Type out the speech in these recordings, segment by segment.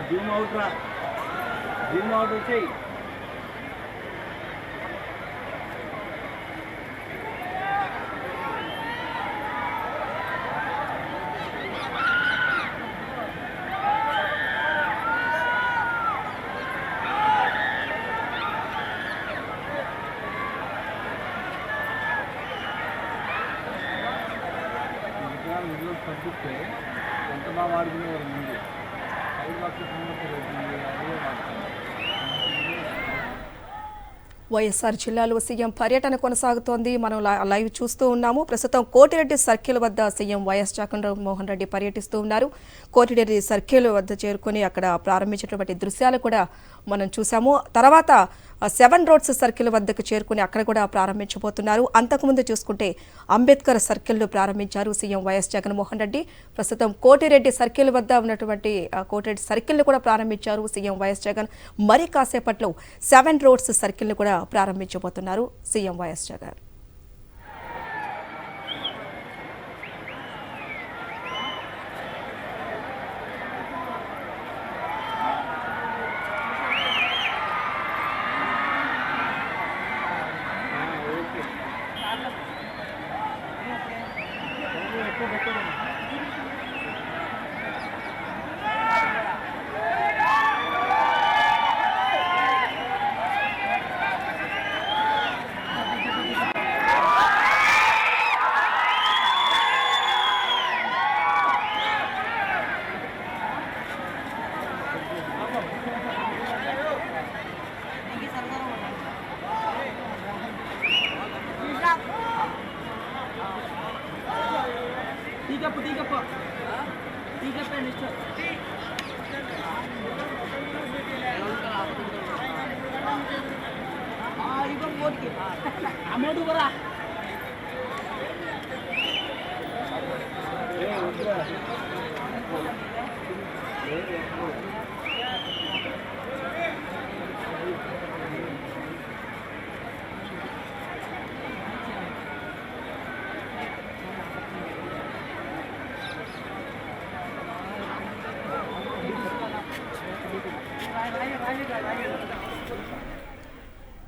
Zoom out రా, Zoom out వచ్చేయి. Visuals పంపిస్తే ఎంత బాగా వాడుకునేవారు ముందు. వైఎస్ఆర్ జిల్లాలో సీఎం పర్యటన కొనసాగుతోంది. మనం లైవ్ చూస్తూ ఉన్నాము. ప్రస్తుతం కోటిరెడ్డి సర్కిల్ వద్ద సీఎం వైఎస్ జగన్మోహన్ రెడ్డి పర్యటిస్తూ ఉన్నారు. కోటిరెడ్డి సర్కిల్ వద్ద చేరుకొని అక్కడ ప్రారంభించినటువంటి దృశ్యాలు కూడా మనం చూసాము. తర్వాత 7 రోడ్స్ సర్కిల్ వద్దకు చేరుకుని అక్కడ కూడా ప్రారంభించబోతున్నారు. అంతకుముందు చూసుకుంటే అంబేద్కర్ సర్కిల్ను ప్రారంభించారు సీఎం వైఎస్ జగన్మోహన్ రెడ్డి. ప్రస్తుతం కోటిరెడ్డి సర్కిల్ వద్ద ఉన్నటువంటి కోటిరెడ్డి సర్కిల్ను కూడా ప్రారంభించారు సీఎం వైఎస్ జగన్. మరి కాసేపట్లో 7 రోడ్స్ సర్కిల్ను కూడా ప్రారంభించబోతున్నారు సీఎం వైఎస్ జగన్.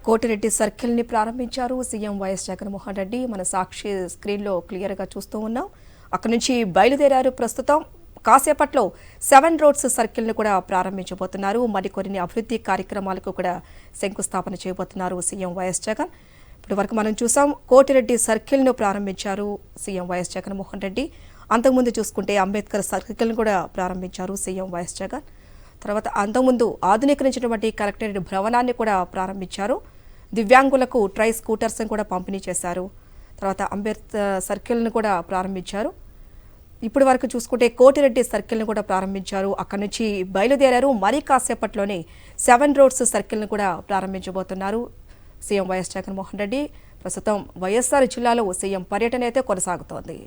కోటిరెడ్డి సర్కిల్ని ప్రారంభించారు సీఎం వైఎస్ జగన్మోహన్ రెడ్డి. మన సాక్షి స్క్రీన్లో క్లియర్గా చూస్తూ ఉన్నాం. అక్కడి నుంచి బయలుదేరారు. ప్రస్తుతం కాసేపట్లో 7 రోడ్స్ సర్కిల్ను కూడా ప్రారంభించబోతున్నారు. మరికొన్ని అభివృద్ధి కార్యక్రమాలకు కూడా శంకుస్థాపన చేయబోతున్నారు సీఎం వైఎస్ జగన్. ఇప్పటి వరకు మనం చూసాం కోటిరెడ్డి సర్కిల్ను ప్రారంభించారు సీఎం వైఎస్ జగన్మోహన్ రెడ్డి. అంతకుముందు చూసుకుంటే అంబేద్కర్ సర్కిల్ను కూడా ప్రారంభించారు సీఎం వైఎస్ జగన్. తర్వాత అంతకుముందు ఆధునీకరించినటువంటి కలెక్టరేట్ భవనాన్ని కూడా ప్రారంభించారు. దివ్యాంగులకు ట్రై స్కూటర్స్ని కూడా పంపిణీ చేశారు. తర్వాత అంబేద్కర్ సర్కిల్ను కూడా ప్రారంభించారు. ఇప్పటి వరకు చూసుకుంటే కోటిరెడ్డి సర్కిల్ను కూడా ప్రారంభించారు. అక్కడి నుంచి బయలుదేరారు. మరీ కాసేపట్లోనే 7 రోడ్స్ సర్కిల్ను కూడా ప్రారంభించబోతున్నారు సీఎం వైఎస్ జగన్మోహన్ రెడ్డి. ప్రస్తుతం వైఎస్ఆర్ జిల్లాలో సీఎం పర్యటన అయితే కొనసాగుతోంది.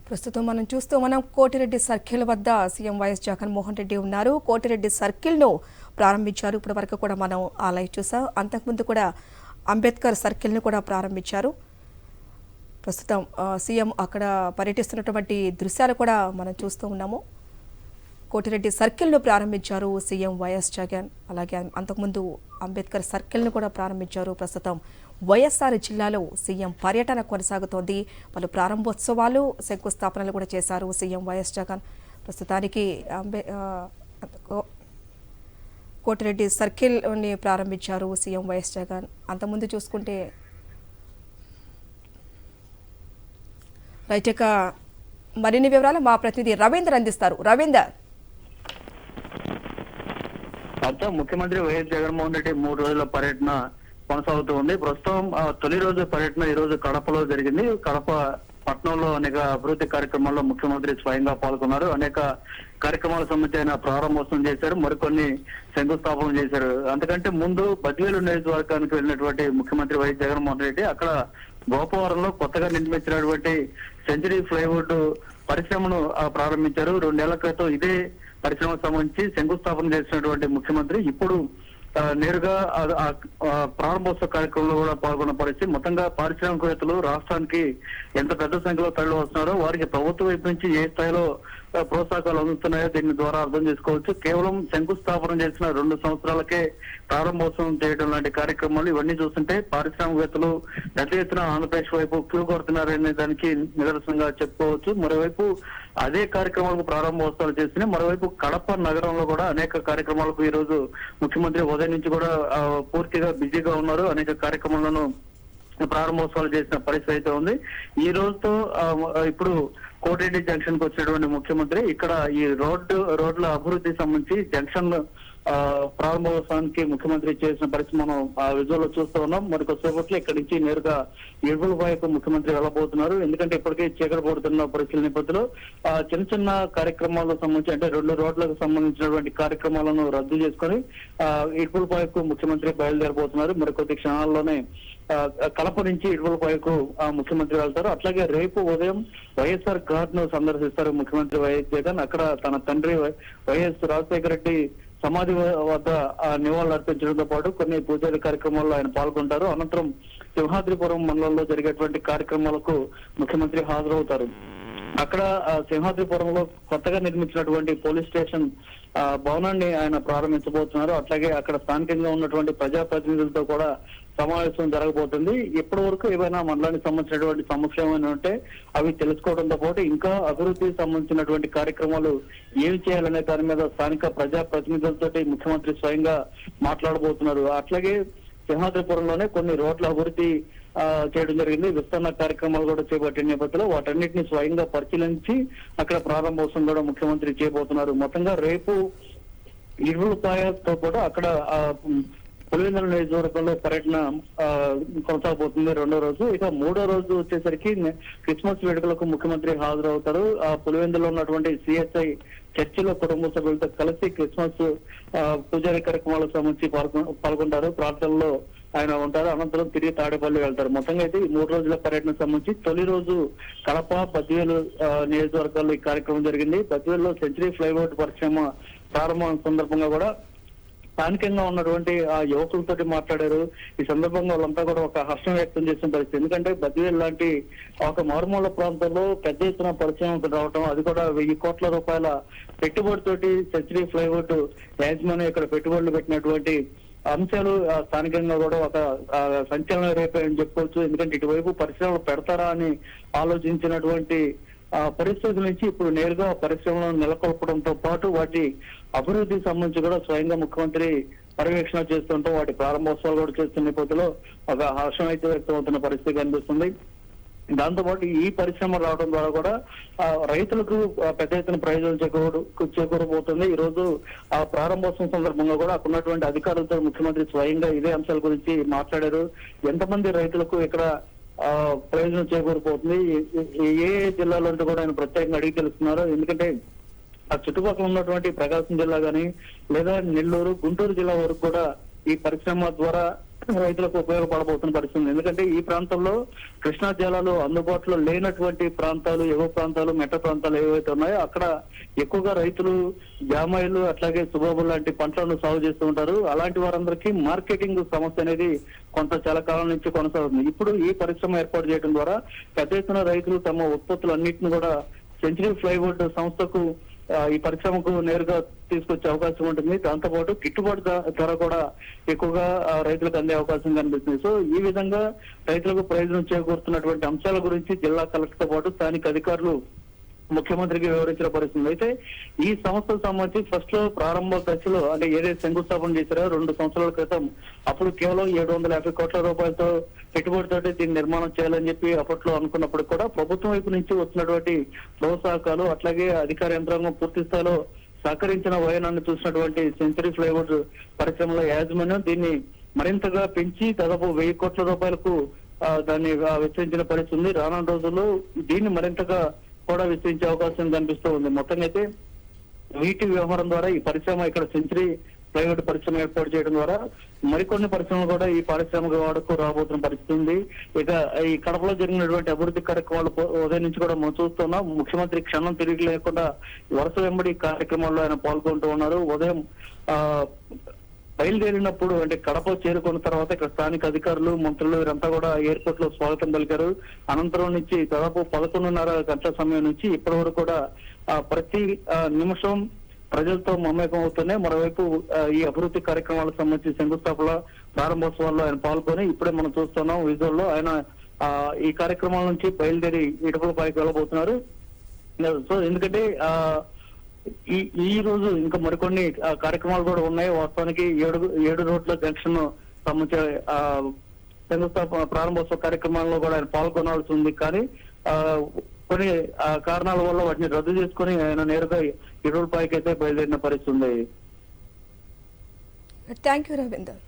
ప్రస్తుతం మనం కోటిరెడ్డి సర్కిల్ వద్ద సీఎం వైఎస్ జగన్మోహన్ రెడ్డి ఉన్నారు. కోటిరెడ్డి సర్కిల్ను ప్రారంభించారు. ఇప్పటి వరకు కూడా మనం ఆ లైవ్ చూసాం. అంతకుముందు కూడా అంబేద్కర్ సర్కిల్ను కూడా ప్రారంభించారు. ప్రస్తుతం సీఎం అక్కడ పర్యటిస్తున్నటువంటి దృశ్యాలు కూడా మనం చూస్తూ ఉన్నాము. కోటిరెడ్డి సర్కిల్ను ప్రారంభించారు సీఎం వైఎస్ జగన్. అలాగే అంతకుముందు అంబేద్కర్ సర్కిల్ను కూడా ప్రారంభించారు. ప్రస్తుతం వైఎస్ఆర్ జిల్లాలో సీఎం పర్యటన కొనసాగుతోంది. పలు ప్రారంభోత్సవాలు, శంకుస్థాపనలు కూడా చేశారు సీఎం వైఎస్ జగన్. ప్రస్తుతానికి కోటిరెడ్డి సర్కిల్ని ప్రారంభించారు సీఎం వైఎస్ జగన్. అంతకుముందు చూసుకుంటే రైట్, ఇక మరిన్ని వివరాలు మా ప్రతినిధి రవీందర్ అందిస్తారు. రవీందర్, ముఖ్యమంత్రి వైఎస్ జగన్మోహన్ రెడ్డి 3 రోజుల పర్యటన కొనసాగుతూ ఉంది. ప్రస్తుతం తొలి రోజు పర్యటన ఈ రోజు కడపలో జరిగింది. కడప పట్టణంలో అనేక అభివృద్ధి కార్యక్రమాల్లో ముఖ్యమంత్రి స్వయంగా పాల్గొన్నారు. అనేక కార్యక్రమాలకు సంబంధించి ఆయన ప్రారంభోత్సవం చేశారు, మరికొన్ని శంకుస్థాపన చేశారు. అంతకంటే ముందు బద్వేలు నియోజకవర్గానికి వెళ్ళినటువంటి ముఖ్యమంత్రి వైఎస్ జగన్మోహన్ రెడ్డి అక్కడ గోపవరంలో కొత్తగా నిర్మించినటువంటి సెంచరీ ఫ్లైవుడ్ పరిశ్రమను ప్రారంభించారు. 2 నెలల క్రితం ఇదే పరిశ్రమకు సంబంధించి శంకుస్థాపన చేసినటువంటి ముఖ్యమంత్రి ఇప్పుడు నేరుగా ప్రారంభోత్సవ కార్యక్రమంలో కూడా పాల్గొన్న పరిస్థితి. మొత్తంగా పారిశ్రామికవేత్తలు రాష్ట్రానికి ఎంత పెద్ద సంఖ్యలో తరలి వస్తున్నారో, వారికి ప్రభుత్వం వైపు నుంచి ఏ స్థాయిలో ప్రోత్సాహకాలు అందుతున్నాయో దీని ద్వారా అర్థం చేసుకోవచ్చు. కేవలం శంకుస్థాపన చేసిన 2 సంవత్సరాలకే ప్రారంభోత్సవం చేయడం లాంటి కార్యక్రమాలు ఇవన్నీ చూస్తుంటే పారిశ్రామికవేత్తలు పెద్ద ఎత్తున ఆంధ్రప్రదేశ్ వైపు క్యూ కొడుతున్నారనే దానికి నిదర్శనంగా చెప్పుకోవచ్చు. మరోవైపు అదే కార్యక్రమాలకు ప్రారంభోత్సవాలు చేస్తున్నాయి. మరోవైపు కడప నగరంలో కూడా అనేక కార్యక్రమాలకు ఈ రోజు ముఖ్యమంత్రి ఉదయం నుంచి కూడా పూర్తిగా బిజీగా ఉన్నారు. అనేక కార్యక్రమాలను ప్రారంభోత్సవాలు చేసిన పరిస్థితి అయితే ఉంది. ఈ రోజుతో ఇప్పుడు కోటిరెడ్డి జంక్షన్ కు వచ్చినటువంటి ముఖ్యమంత్రి ఇక్కడ ఈ రోడ్ల అభివృద్ధి సంబంధించి జంక్షన్ ప్రారంభోత్సవానికి ముఖ్యమంత్రి చేసిన పరిస్థితి మనం ఆ విజువల్ లో చూస్తూ ఉన్నాం. మరికొద్దిసేపట్లో ఇక్కడి నుంచి నేరుగా ఇడుపులపాయకు ముఖ్యమంత్రి వెళ్ళబోతున్నారు. ఎందుకంటే ఇప్పటికే చీకటి పడుతున్న పరిస్థితుల నేపథ్యంలో చిన్న చిన్న కార్యక్రమాలకు సంబంధించి అంటే 2 రోడ్లకు సంబంధించినటువంటి కార్యక్రమాలను రద్దు చేసుకొని ఇడుపులపాయకు ముఖ్యమంత్రి బయలుదేరబోతున్నారు. మరికొద్ది క్షణాల్లోనే కడప నుంచి ఇడుపులపాయకు ముఖ్యమంత్రి వెళ్తారు. అట్లాగే రేపు ఉదయం వైఎస్ఆర్ ఘాట్ ను సందర్శిస్తారు ముఖ్యమంత్రి వైఎస్ జగన్. అక్కడ తన తండ్రి వైఎస్ రాజశేఖర రెడ్డి సమాధి వద్ద నివాళులు అర్పించడంతో పాటు కొన్ని పూజారి కార్యక్రమాల్లో ఆయన పాల్గొంటారు. అనంతరం సింహాద్రిపురం మండలంలో జరిగేటువంటి కార్యక్రమాలకు ముఖ్యమంత్రి హాజరవుతారు. అక్కడ సింహాద్రిపురంలో కొత్తగా నిర్మించినటువంటి పోలీస్ స్టేషన్ భవనాన్ని ఆయన ప్రారంభించబోతున్నారు. అట్లాగే అక్కడ స్థానికంగా ఉన్నటువంటి ప్రజాప్రతినిధులతో కూడా సమావేశం జరగబోతుంది. ఇప్పటి వరకు ఏవైనా మండలానికి సంబంధించినటువంటి సమస్యలు ఏమైనా ఉంటే అవి తెలుసుకోవడంతో పాటు ఇంకా అభివృద్ధికి సంబంధించినటువంటి కార్యక్రమాలు ఏమి చేయాలనే దాని మీద స్థానిక ప్రజాప్రతినిధులతో ముఖ్యమంత్రి స్వయంగా మాట్లాడబోతున్నారు. అట్లాగే సింహాద్రిపురంలోనే కొన్ని రోడ్ల అభివృద్ధి చేయడం జరిగింది. విస్తరణ కార్యక్రమాలు కూడా చేపట్టిన నేపథ్యంలో వాటన్నిటిని స్వయంగా పరిశీలించి అక్కడ ప్రారంభోత్సవం కూడా ముఖ్యమంత్రి చేయబోతున్నారు. మొత్తంగా రేపు ఇడుపులపాయతో కూడా అక్కడ పులివెందుల నియోజకవర్గంలో పర్యటన కొనసాగబోతుంది 2వ రోజు. ఇక 3వ రోజు వచ్చేసరికి క్రిస్మస్ వేడుకలకు ముఖ్యమంత్రి హాజరవుతారు. ఆ పులివెందులో ఉన్నటువంటి సిఎస్ఐ చర్చిలో కుటుంబ సభ్యులతో కలిసి క్రిస్మస్ పూజారి కార్యక్రమాలకు సంబంధించి పాల్గొంటారు. ప్రార్థనలో ఆయన ఉంటారు. అనంతరం తిరిగి తాడేపల్లి వెళ్తారు. మొత్తంగా అయితే ఈ 3 రోజుల పర్యటనకు సంబంధించి తొలి రోజు కడప, బద్వేలు నియోజకవర్గాల్లో ఈ కార్యక్రమం జరిగింది. బద్వేలులో సెంచరీ ఫ్లైవుడ్ పరిశ్రమ ప్రారంభం సందర్భంగా కూడా స్థానికంగా ఉన్నటువంటి ఆ యువకులతో మాట్లాడారు. ఈ సందర్భంగా వాళ్ళంతా కూడా ఒక హర్షం వ్యక్తం చేసిన పరిస్థితి. ఎందుకంటే బద్వేలు లాంటి ఒక మారుమూల ప్రాంతంలో పెద్ద ఎత్తున పరిచయం రావటం, అది కూడా 1000 కోట్ల రూపాయల పెట్టుబడితోటి సెంచరీ ఫ్లైవుడ్ యాజమాన్యం ఇక్కడ పెట్టుబడులు పెట్టినటువంటి అంశాలు స్థానికంగా కూడా ఒక సంచలనం రేపాయని చెప్పుకోవచ్చు. ఎందుకంటే ఇటువైపు పరిశ్రమలు పెడతారా అని ఆలోచించినటువంటి పరిస్థితుల నుంచి ఇప్పుడు నేరుగా పరిశ్రమలను నెలకొల్పడంతో పాటు వాటి అభివృద్ధికి సంబంధించి కూడా స్వయంగా ముఖ్యమంత్రి పర్యవేక్షణ చేస్తుంటాం. వాటి ప్రారంభోత్సవాలు కూడా చేస్తున్న నేపథ్యంలో ఒక హర్షం అయితే వ్యక్తమవుతున్న పరిస్థితి కనిపిస్తుంది. దాంతోపాటు ఈ పరిశ్రమ రావడం ద్వారా కూడా రైతులకు పెద్ద ఎత్తున ప్రయోజనం చేకూరబోతుంది. ఈ రోజు ఆ ప్రారంభోత్సవం సందర్భంగా కూడా అక్కడ ఉన్నటువంటి అధికారులతో ముఖ్యమంత్రి స్వయంగా ఇదే అంశాల గురించి మాట్లాడారు. ఎంతమంది రైతులకు ఇక్కడ ప్రయోజనం చేకూరిపోతుంది, ఏ జిల్లాలో అంటే కూడా ఆయన ప్రత్యేకంగా అడిగి తెలుస్తున్నారు. ఎందుకంటే ఆ చుట్టుపక్కల ఉన్నటువంటి ప్రకాశం జిల్లా గానీ లేదా నెల్లూరు, గుంటూరు జిల్లా వరకు కూడా ఈ పరిశ్రమ ద్వారా రైతులకు ఉపయోగపడబోతున్న పరిస్థితి. ఎందుకంటే ఈ ప్రాంతంలో కృష్ణా జలాలు అందుబాటులో లేనటువంటి ప్రాంతాలు, ఎగువ ప్రాంతాలు, మెట్ట ప్రాంతాలు ఏవైతే ఉన్నాయో అక్కడ ఎక్కువగా రైతులు జామాయిలు అట్లాగే సుబాబులు లాంటి పంటలను సాగు చేస్తూ ఉంటారు. అలాంటి వారందరికీ మార్కెటింగ్ సమస్య అనేది చాలా కాలం నుంచి కొనసాగుతుంది. ఇప్పుడు ఈ పరిశ్రమ ఏర్పాటు చేయడం ద్వారా పెద్ద ఎత్తున రైతులు తమ ఉత్పత్తులు అన్నింటిని కూడా సెంచరీ ఫ్లైవుడ్ సంస్థకు అమ్మడానికి అవకాశం కల్పించే పరిస్థితి కనిపిస్తుంది. ఎందుకంటే ఈ ప్రాంతంలో ఈ పరిశ్రమకు నేరుగా తీసుకొచ్చే అవకాశం ఉంటుంది. దాంతోపాటు గిట్టుబాటు ధర కూడా ఎక్కువగా రైతులకు అందే అవకాశం కనిపిస్తుంది. సో ఈ విధంగా రైతులకు ప్రయోజనం చేకూరుతున్నటువంటి అంశాల గురించి జిల్లా కలెక్టర్తో పాటు స్థానిక అధికారులు ముఖ్యమంత్రికి వివరించిన పరిస్థితి. అయితే ఈ సంస్థకు సంబంధించి ఫస్ట్ లో ప్రారంభ దశలో అంటే ఏదైతే శంకుస్థాపన చేశారో 2 సంవత్సరాల క్రితం అప్పుడు కేవలం 750 కోట్ల రూపాయలతో పెట్టుబడితోటి దీన్ని నిర్మాణం చేయాలని చెప్పి అప్పట్లో అనుకున్నప్పుడు కూడా ప్రభుత్వం వైపు నుంచి వచ్చినటువంటి ప్రోత్సాహకాలు అట్లాగే అధికార యంత్రాంగం పూర్తి స్థాయిలో సహకరించిన వయనాన్ని చూసినటువంటి సెంచరీ ఫ్లైవుడ్ పరిశ్రమల యాజమాన్యం దీన్ని మరింతగా పెంచి దాదాపు 1000 కోట్ల రూపాయలకు దాన్ని విస్తరించిన పరిస్థితి ఉంది. రానున్న రోజుల్లో దీన్ని మరింతగా కూడా విస్తరించే అవకాశం కనిపిస్తూ ఉంది. మొత్తంగా అయితే వీటి వ్యవహారం ద్వారా ఈ పరిశ్రమ ఇక్కడ సెంచరీ ప్రైవేట్ పరిశ్రమ ఏర్పాటు చేయడం ద్వారా మరికొన్ని పరిశ్రమలు కూడా ఈ పారిశ్రామిక వాడకు రాబోతున్న పరిస్థితి ఉంది. ఇక ఈ కడపలో జరిగినటువంటి అభివృద్ధి కార్యక్రమాలు ఉదయం నుంచి కూడా మనం చూస్తున్నాం. ముఖ్యమంత్రి క్షణం తిరిగి లేకుండా వరుస వెంబడి కార్యక్రమాల్లో ఆయన పాల్గొంటూ ఉన్నారు. ఉదయం బయలుదేరినప్పుడు అంటే కడప చేరుకున్న తర్వాత ఇక్కడ స్థానిక అధికారులు మంత్రులు వీరంతా కూడా ఎయిర్పోర్ట్ లో స్వాగతం పలికారు. అనంతరం నుంచి దాదాపు 11:30 గంటల సమయం నుంచి ఇప్పటి వరకు కూడా ప్రతి నిమిషం ప్రజలతో మమేకం అవుతున్నాయి. మరోవైపు ఈ అభివృద్ధి కార్యక్రమాలకు సంబంధించి శంకుస్థాపన ప్రారంభోత్సవాల్లో ఆయన పాల్గొని ఇప్పుడే మనం చూస్తున్నాం విజువల్లో ఆయన ఈ కార్యక్రమాల నుంచి బయలుదేరి ఇటుకలపైకి వెళ్ళబోతున్నారు. సో ఎందుకంటే ఈ రోజు ఇంకా మరికొన్ని కార్యక్రమాలు కూడా ఉన్నాయి. వాస్తవానికి 7 రోడ్ల జంక్షన్ సంబంధించిన శంకుస్థాపన ప్రారంభోత్సవ కార్యక్రమాల్లో కూడా ఆయన పాల్గొనాల్సి ఉంది. కానీ కొన్ని కారణాల వల్ల వాటిని రద్దు చేసుకుని ఆయన నేరుగా ఇటుకలపైకి అయితే బయలుదేరిన పరిస్థితి ఉంది. Thank you Ravinder.